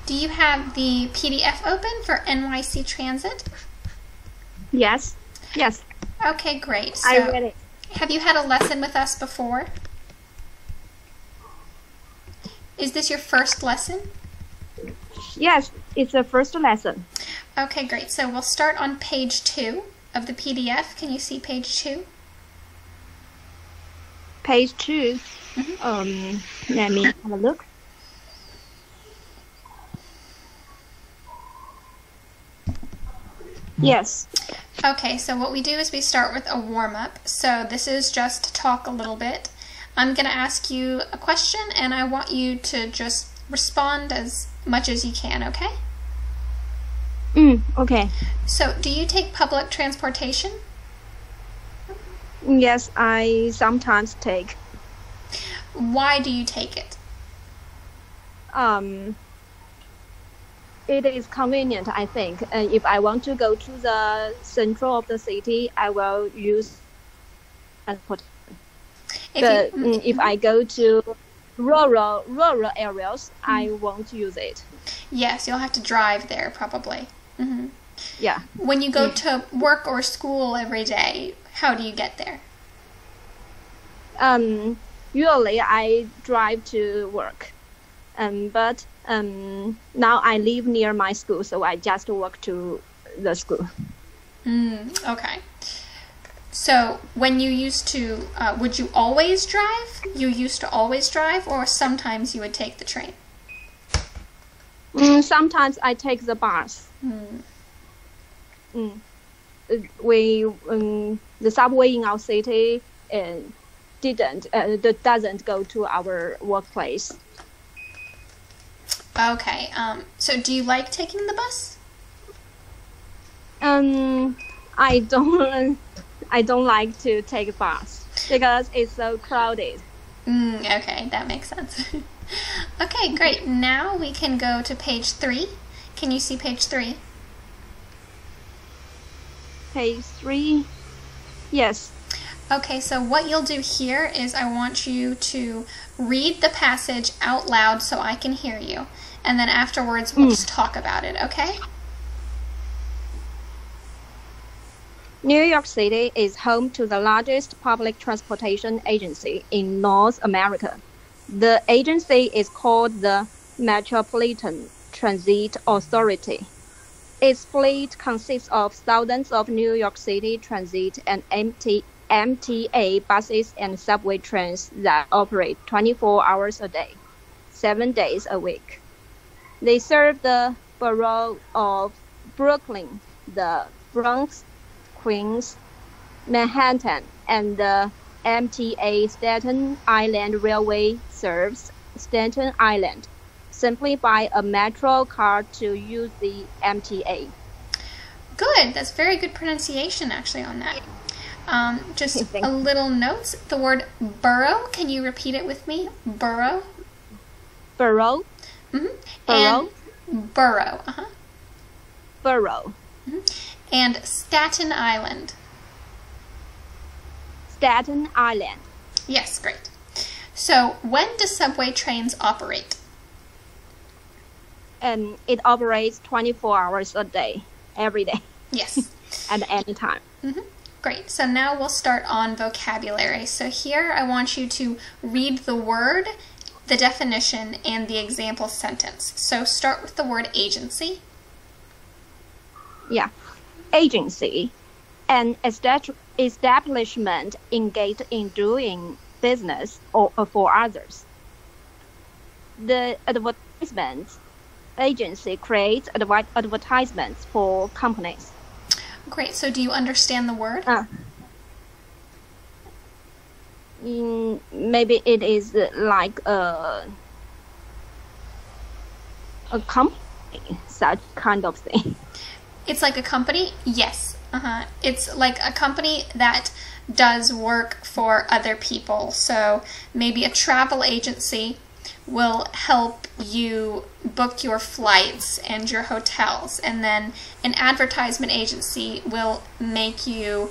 Do you have the PDF open for NYC Transit? Yes. Yes. Okay, great. So, I read it. have you had a lesson with us before? Is this your first lesson? Yes, it's the first lesson. Okay, great. So we'll start on page 2 of the PDF. Can you see page 2? Page 2. Let me have a look. Yes. Okay, so what we do is we start with a warm-up. So this is just to talk a little bit. I'm going to ask you a question, and I want you to just respond as much as you can, okay? Okay. So, do you take public transportation? Yes, I sometimes take. Why do you take it? It is convenient, I think. And if I want to go to the central of the city, I will use transportation. If I go to rural areas, I won't use it. Yes, you'll have to drive there probably. Yeah. When you go to work or school every day, how do you get there? Usually I drive to work, but now I live near my school, so I just walk to the school. Okay. So when you used to, would you always drive? You used to always drive, or sometimes you would take the train? Sometimes I take the bus. The subway in our city doesn't go to our workplace. Okay. So do you like taking the bus? I don't like to take a bus because it's so crowded. Okay, that makes sense. Okay, great. Now we can go to page 3. Can you see page 3? Page 3. Yes. Okay, so what you'll do here is I want you to read the passage out loud so I can hear you. And then afterwards we'll just talk about it, okay? New York City is home to the largest public transportation agency in North America. The agency is called the Metropolitan Transit Authority. Its fleet consists of thousands of New York City Transit and MTA buses and subway trains that operate 24 hours a day, 7 days a week. They serve the borough of Brooklyn, the Bronx, Queens, Manhattan, and the MTA Staten Island Railway serves Staten Island. Simply buy a Metro card to use the MTA. Good. That's very good pronunciation actually on that. Just a little note. The word borough, can you repeat it with me? Borough? Borough? Borough? And borough. Borough. And Staten Island. Staten Island. Yes, great. So, when do subway trains operate? It operates 24 hours a day, every day. Yes. At any time. Great. So now we'll start on vocabulary. So here I want you to read the word, the definition, and the example sentence. So start with the word agency. Yeah. Agency. An establishment engaged in doing business or for others. The advertisement agency creates advertisements for companies. Great. So do you understand the word? Maybe it is like a company, such kind of thing. It's like a company? Yes. It's like a company that does work for other people. So maybe a travel agency will help you book your flights and your hotels, and then an advertisement agency will make you,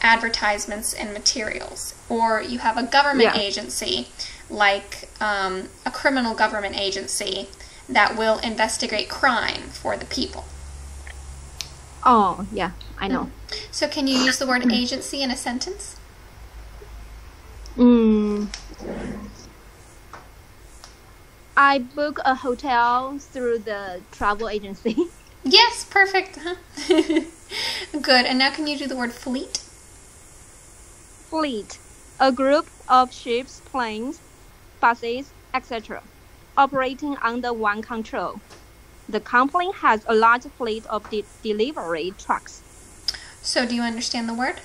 advertisements and materials. Or you have a government agency, like a criminal government agency, that will investigate crime for the people. Oh, yeah, I know. So can you use the word agency in a sentence? I book a hotel through the travel agency. Yes, perfect. Good. And now can you do the word fleet? Fleet, a group of ships, planes, buses, etc., operating under one control. The company has a large fleet of delivery trucks. So do you understand the word?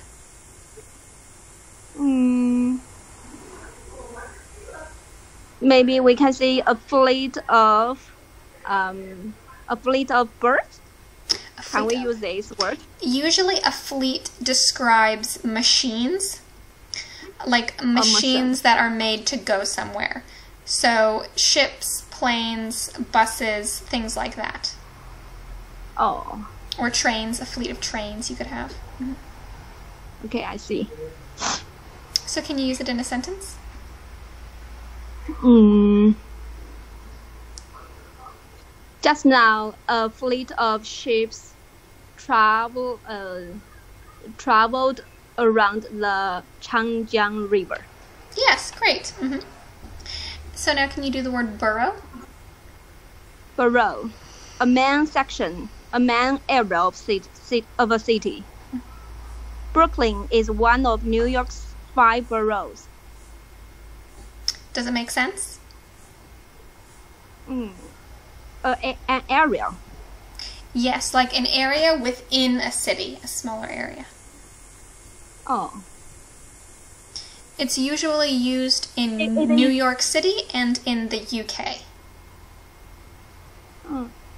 Maybe we can say a fleet of birds. Can we use this word? Usually a fleet describes machines, like machines that are made to go somewhere. So ships, planes, buses, things like that. Oh. Or trains, a fleet of trains you could have. Okay, I see. So can you use it in a sentence? Just now, a fleet of ships traveled around the Changjiang River. Yes, great. So now can you do the word borough? Borough, a main area of a city. Brooklyn is one of New York's 5 boroughs. Does it make sense? An area. Yes, like an area within a city, a smaller area. Oh. It's usually used in New York City and in the UK.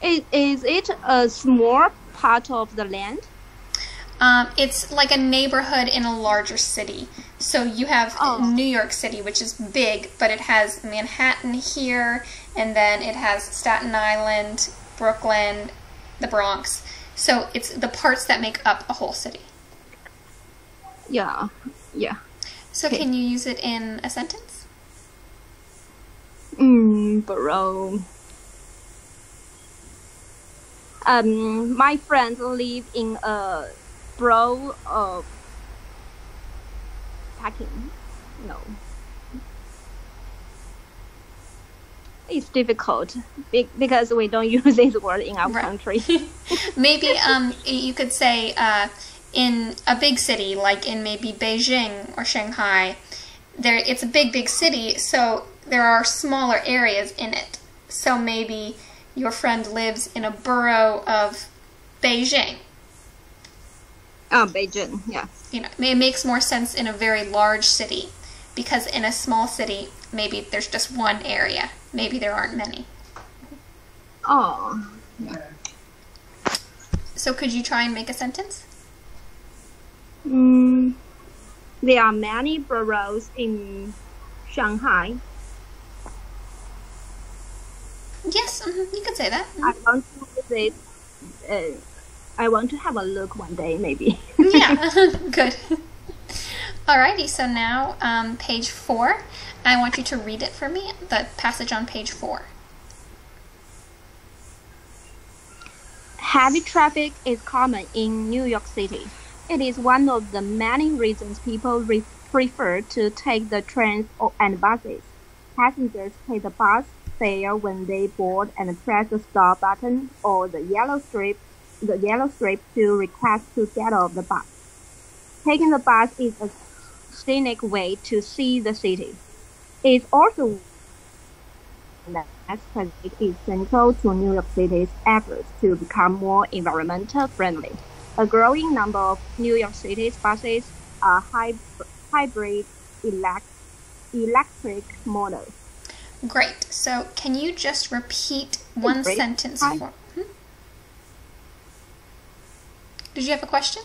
Is it a small part of the land? It's like a neighborhood in a larger city. So you have New York City, which is big, but it has Manhattan here, and then it has Staten Island, Brooklyn, the Bronx. So it's the parts that make up a whole city. Yeah. So can you use it in a sentence? Borough. My friends live in a borough of packing. No. It's difficult because we don't use this word in our country. Maybe you could say in a big city, like in maybe Beijing or Shanghai, it's a big city, so there are smaller areas in it. So maybe your friend lives in a borough of Beijing. Beijing, yeah. It makes more sense in a very large city, because in a small city, maybe there's just one area. Maybe there aren't many. Oh. So could you try and make a sentence? There are many boroughs in Shanghai. Yes, you could say that. I want to visit. I want to have a look one day, maybe. Yeah, good. Alrighty, so now page 4. I want you to read it for me, the passage on page 4. Heavy traffic is common in New York City. It is one of the many reasons people prefer to take the trains and buses. Passengers pay the bus fare when they board and press the stop button or the yellow strip to request to get off the bus. Taking the bus is a scenic way to see the city. It is also because it is central to New York City's efforts to become more environmental friendly. A growing number of New York City's buses are hybrid electric models. Great. So can you just repeat one sentence for me? Did you have a question?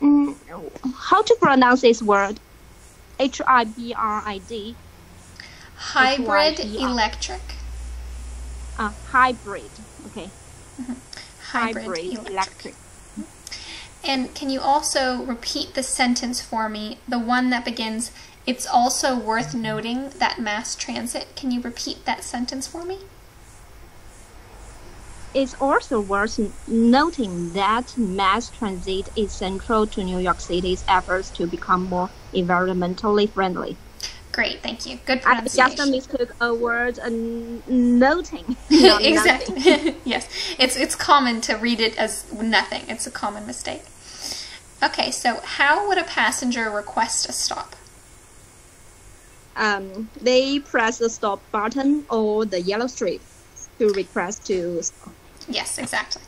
How to pronounce this word? Hybrid. Hybrid electric. Hybrid. Okay. Hybrid electric. And can you also repeat the sentence for me? The one that begins, "It's also worth noting that mass transit." Can you repeat that sentence for me? It's also worth noting that mass transit is central to New York City's efforts to become more environmentally friendly. Great, thank you. Good I pronunciation. just mistook a word noting. Exactly. Yes, it's common to read it as nothing. It's a common mistake. Okay, so how would a passenger request a stop? They press the stop button or the yellow strip to request to stop. Yes, exactly.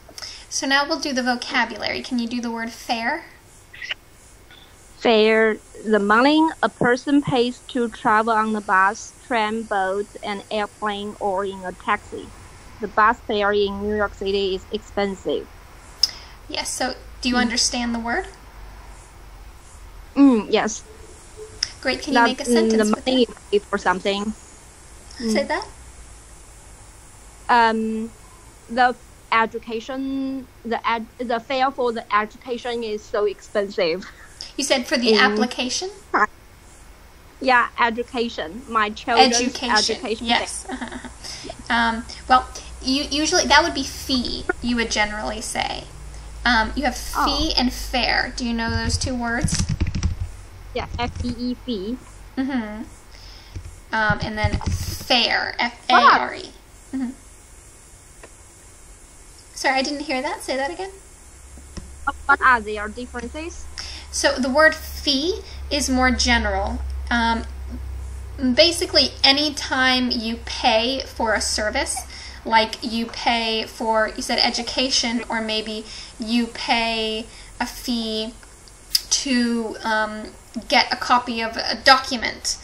So now we'll do the vocabulary. Can you do the word fare? Fare, the money a person pays to travel on the bus, tram, boat, an airplane, or in a taxi. The bus fare in New York City is expensive. Yes, so do you understand the word? Yes. Great, can you make a sentence the with money it? you pay for something. Say that? The education, the fare for the education is so expensive. You said for the application? Yeah, education. My children's education. Yes. Well, usually that would be fee, you would generally say. You have fee and fare. Do you know those two words? Yeah, F-E-E, fee. And then fare, F-A-R-E. Sorry, I didn't hear that. Say that again. What are their differences? So the word fee is more general. Basically, anytime you pay for a service, like you pay for, you said education, or maybe you pay a fee to get a copy of a document,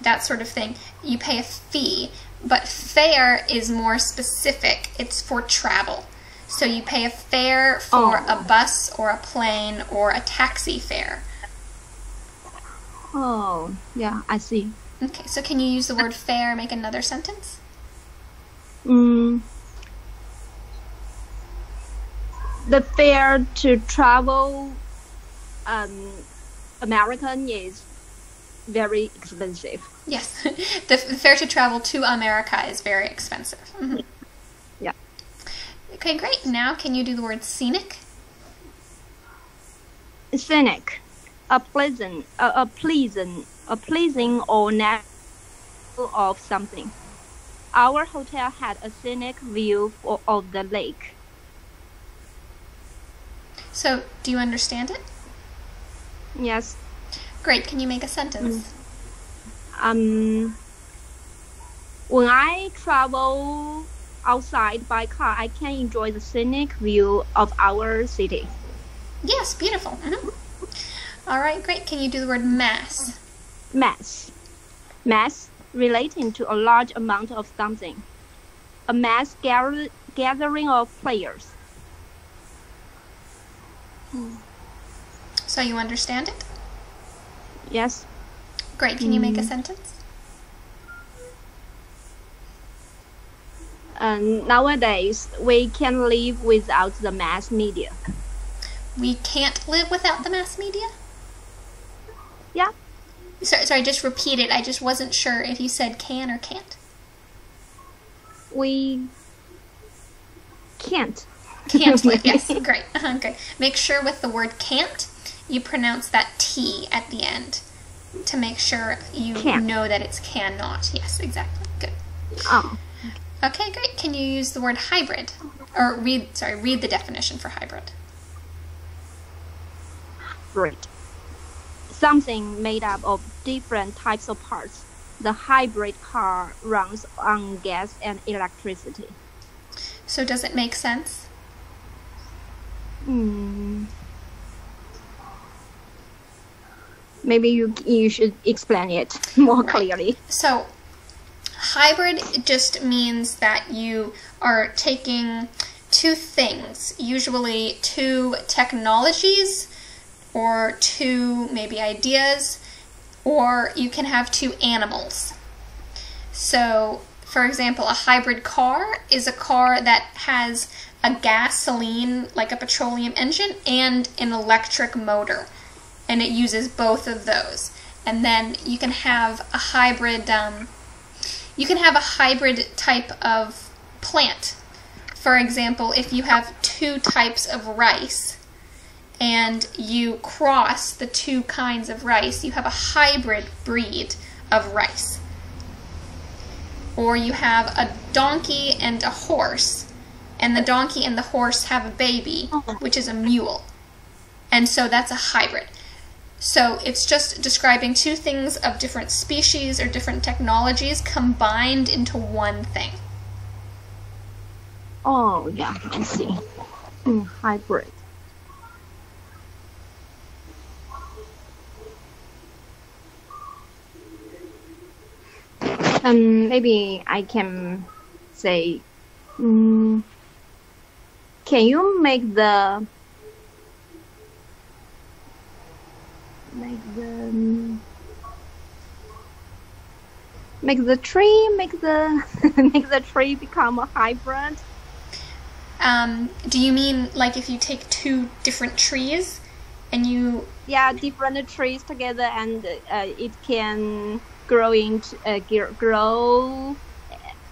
that sort of thing, you pay a fee. But fare is more specific. It's for travel. So you pay a fare for a bus or a plane or a taxi fare. Oh, yeah, I see. Okay, so can you use the word fare, make another sentence? The fare to travel American is very expensive. Yes, the fare to travel to America is very expensive. Yeah. Okay, great. Now can you do the word scenic? Scenic, a pleasing or natural of something. Our hotel had a scenic view of the lake. So, do you understand it? Yes. Great. Can you make a sentence? When I travel outside by car, I can enjoy the scenic view of our city. Yes, beautiful. All right, great. Can you do the word mass? Mass, relating to a large amount of something. A mass gathering of players. So you understand it? Yes. Great. Can you make a sentence? Nowadays, we can live without the mass media. We can't live without the mass media? Yeah. Sorry, just repeat it. I just wasn't sure if you said can or can't. We can't. Can't live, yes. Great. Okay. Make sure with the word can't, you pronounce that T at the end to make sure you know that it's cannot. Yes, exactly. Good. Okay, great. Can you use the word hybrid? Or read the definition for hybrid. Hybrid. Something made up of different types of parts. The hybrid car runs on gas and electricity. So does it make sense? Maybe you should explain it more clearly. So hybrid just means that you are taking two things, usually two technologies or two maybe ideas, or you can have two animals. So, for example, a hybrid car is a car that has a gasoline, like a petroleum engine, and an electric motor, and it uses both of those. And then you can have a hybrid type of plant. For example, if you have two types of rice and you cross the two kinds of rice, you have a hybrid breed of rice. Or you have a donkey and a horse, and the donkey and the horse have a baby, which is a mule. And so that's a hybrid. So it's just describing two things of different species or different technologies combined into one thing. Oh, yeah, I see. Hybrid. Maybe I can say, can you make the tree make the tree become a hybrid? Do you mean like if you take two different trees and you... Yeah, different trees together, and it can grow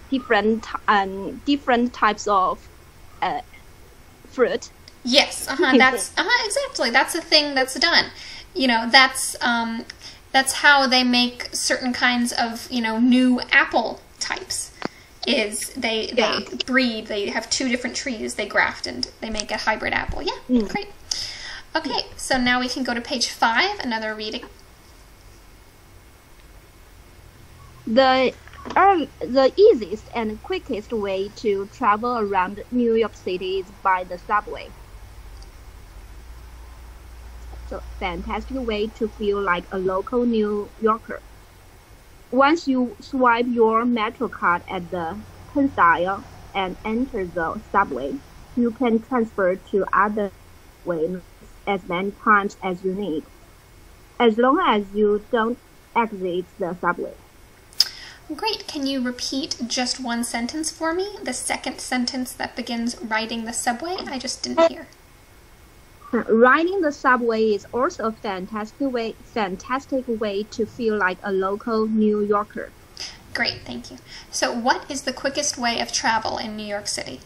different types of fruit. Yes, that's exactly. That's a thing that's done. You know, that's how they make certain kinds of, you know, new apple types. Is they breed, they have two different trees, they graft and they make a hybrid apple. Yeah, great. Okay, so now we can go to page 5, another reading. The easiest and quickest way to travel around New York City is by the subway. So, fantastic way to feel like a local New Yorker. Once you swipe your Metro card at the turnstile and enter the subway, you can transfer to other ways as many times as you need, as long as you don't exit the subway. Great. Can you repeat just one sentence for me? The second sentence that begins riding the subway? I just didn't hear. Riding the subway is also a fantastic way to feel like a local New Yorker. Great, thank you. So what is the quickest way of travel in New York City?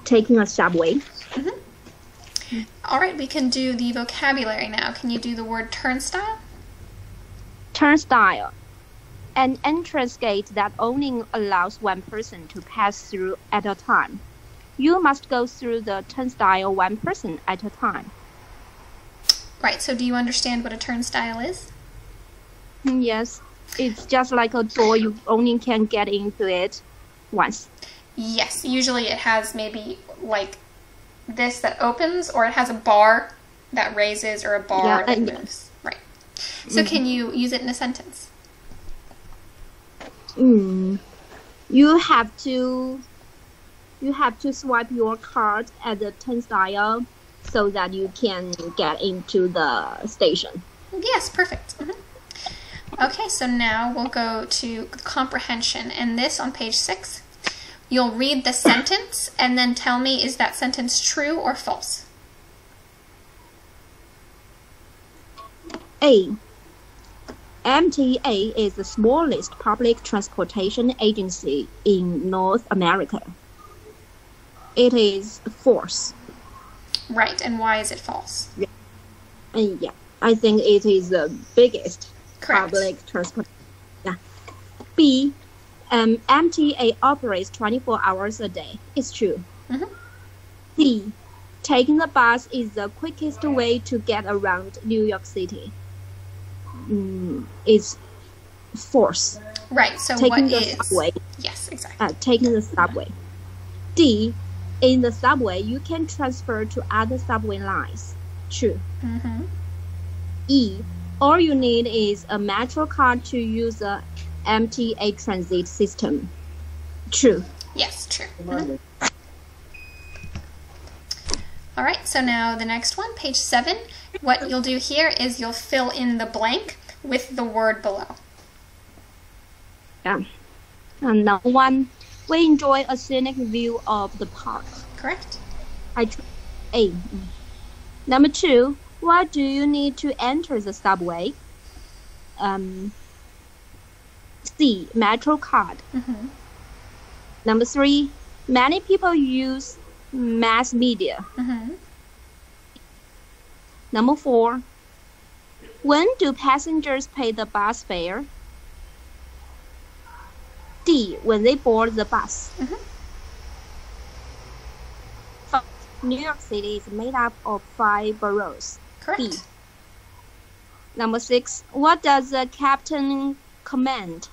Taking a subway. All right, we can do the vocabulary now. Can you do the word turnstile? Turnstile. An entrance gate that only allows one person to pass through at a time. You must go through the turnstile one person at a time. Right, so do you understand what a turnstile is? Yes, it's just like a door. You only can get into it once. Yes, usually it has maybe like this that opens, or it has a bar that raises or a bar that moves. Right. So can you use it in a sentence? You have to swipe your card at the turnstile so that you can get into the station. Yes, perfect. Okay, so now we'll go to comprehension. And this on page 6, you'll read the sentence and then tell me, is that sentence true or false? A. MTA is the smallest public transportation agency in North America. It is false. Right, and why is it false? Yeah, I think it is the biggest public transportation. Yeah. B. MTA operates 24 hours a day. It's true. C. Taking the bus is the quickest way to get around New York City. It's false. Right, so taking what the is? Subway. Yes, exactly. Taking the subway. D. In the subway, you can transfer to other subway lines. True. E. All you need is a Metro card to use the MTA transit system. True. Yes, true. All right, so now the next one, page 7. What you'll do here is you'll fill in the blank with the word below. Yeah. And number 1, we enjoy a scenic view of the park. Correct. A. Number 2, why do you need to enter the subway? C. Metro card. Number 3, many people use mass media. Number 4, when do passengers pay the bus fare? D, when they board the bus. New York City is made up of 5 boroughs. Correct. B. Number 6, what does the captain command?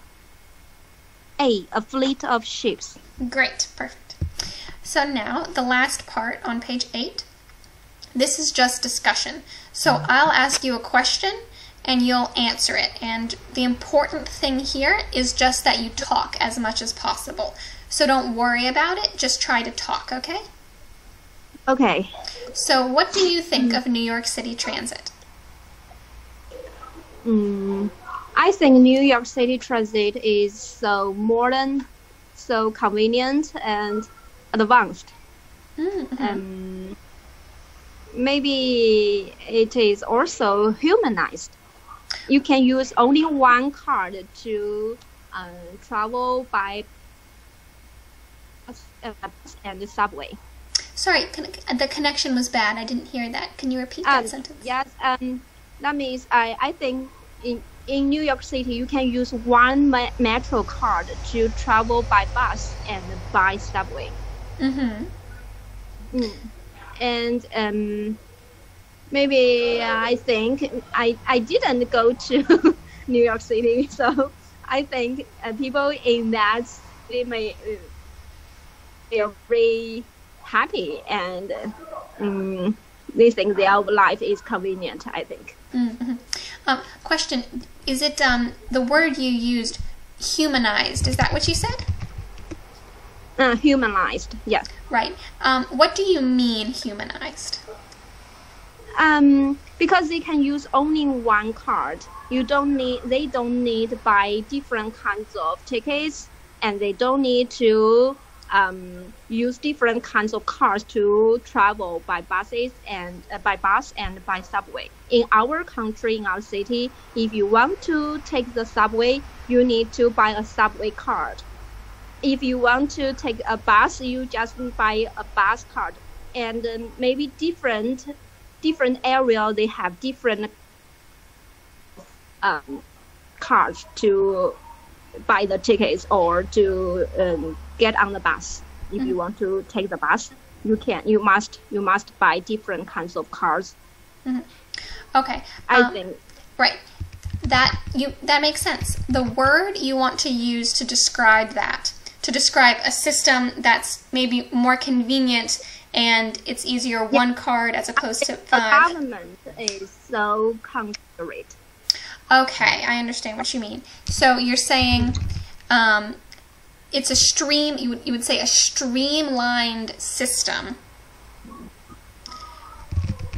A, a fleet of ships. Great, perfect. So now the last part on page 8. This is just discussion. So I'll ask you a question and you'll answer it. And the important thing here is just that you talk as much as possible. So don't worry about it, just try to talk, okay? Okay. So what do you think of New York City Transit? I think New York City Transit is so modern, so convenient and advanced. Maybe it is also humanized. You can use only one card to travel by bus and the subway. Sorry, the connection was bad. I didn't hear that. Can you repeat that sentence? Yes, that means I think in New York City you can use one metro card to travel by bus and by subway. And maybe I think I didn't go to New York City, so I think people in that city may feel very happy and they think their life is convenient, I think. Question, is it the word you used, humanized, is that what you said? Humanized, yes. Right. What do you mean humanized? Because they can use only one card. They don't need buy different kinds of tickets, and they don't need to use different kinds of cars to travel by buses and by bus and by subway. In our country, in our city, if you want to take the subway, you need to buy a subway card. If you want to take a bus, you just buy a bus card. And maybe different area they have different cards to buy the tickets or to get on the bus. If you want to take the bus, you must buy different kinds of cards. Okay. I think right. That makes sense. The word you want to use to describe that, to describe a system that's maybe more convenient and it's easier one card as opposed to 5. The government is so considerate. Okay, I understand what you mean. So you're saying it's a you would say a streamlined system,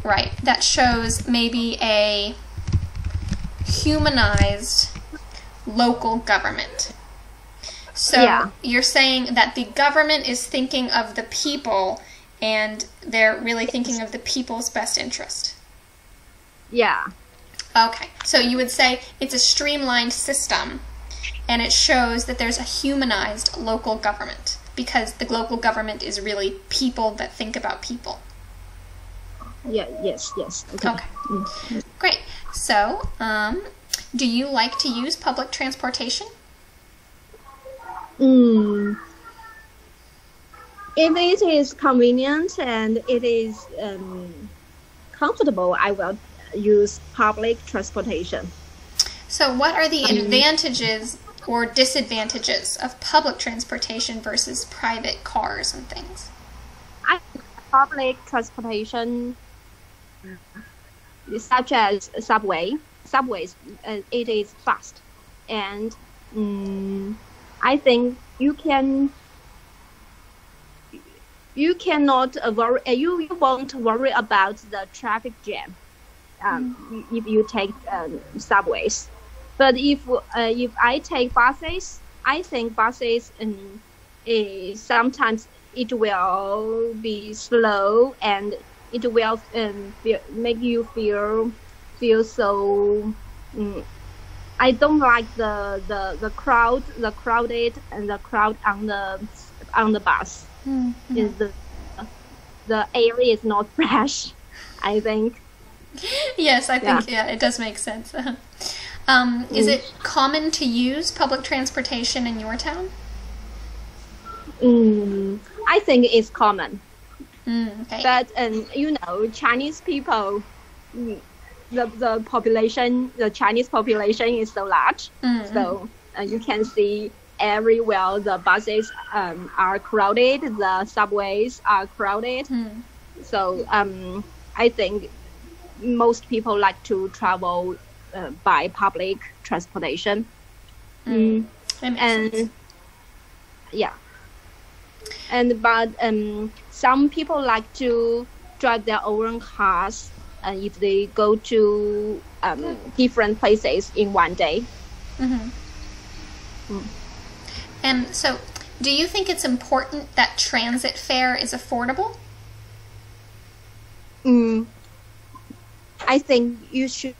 right, that shows maybe a humanized local government. So you're saying that the government is thinking of the people and they're really thinking of the people's best interest. Yeah. Okay, so you would say it's a streamlined system and it shows that there's a humanized local government because the local government is really people that think about people. Yeah, yes. Okay. Great. So, do you like to use public transportation? If it is convenient and it is comfortable, I will use public transportation. So what are the advantages or disadvantages of public transportation versus private cars and things? I think public transportation, such as subways, it is fast, and I think you cannot worry. You won't worry about the traffic jam if you take subways. But if I take buses, I think buses sometimes it will be slow and it will make you feel so. I don't like the crowded and the crowd on the on the bus. Mm-hmm. Is the air is not fresh, I think. Yes, I think it does make sense. Is it common to use public transportation in your town? I think it's common. Okay. But Chinese people, the Chinese population is so large, so you can see everywhere the buses are crowded, the subways are crowded. So I think most people like to travel by public transportation. That makes sense. Yeah. But some people like to drive their own cars if they go to different places in one day. And so, do you think it's important that transit fare is affordable? I think it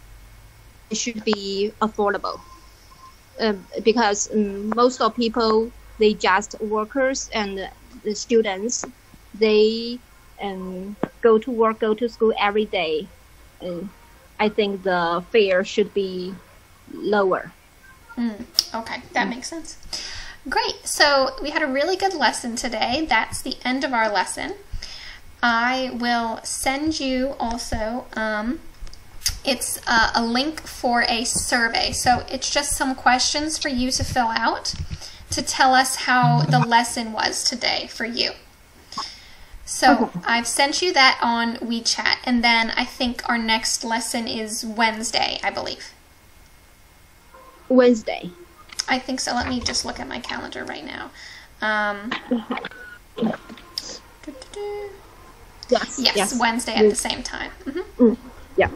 should be affordable because most of people, they just workers and the students, they go to work, go to school every day. I think the fare should be lower. Okay, that makes sense. Great. So we had a really good lesson today. That's the end of our lesson. I will send you also, it's a link for a survey. So it's just some questions for you to fill out to tell us how the lesson was today for you. So I've sent you that on WeChat, and then I think our next lesson is Wednesday, I believe. Wednesday. I think so. Let me just look at my calendar right now. Yes, Wednesday at the same time. Yeah.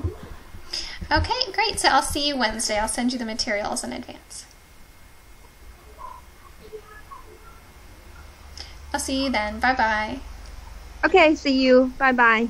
Okay, great. So I'll see you Wednesday. I'll send you the materials in advance. I'll see you then. Bye-bye. Okay, see you. Bye-bye.